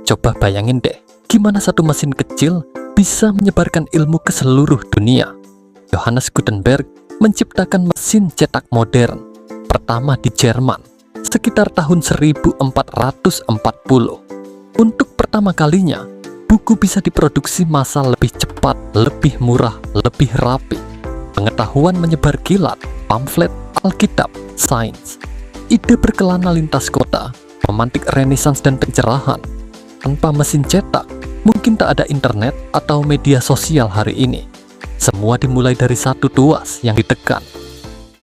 Coba bayangin deh, gimana satu mesin kecil bisa menyebarkan ilmu ke seluruh dunia. Johannes Gutenberg menciptakan mesin cetak modern pertama di Jerman sekitar tahun 1440. Untuk pertama kalinya, buku bisa diproduksi massa lebih cepat, lebih murah, lebih rapi. Pengetahuan menyebar kilat, pamflet, Alkitab, sains. Ide berkelana lintas kota, memantik renaissance dan pencerahan. Tanpa mesin cetak, mungkin tak ada internet atau media sosial hari ini. Semua dimulai dari satu tuas yang ditekan.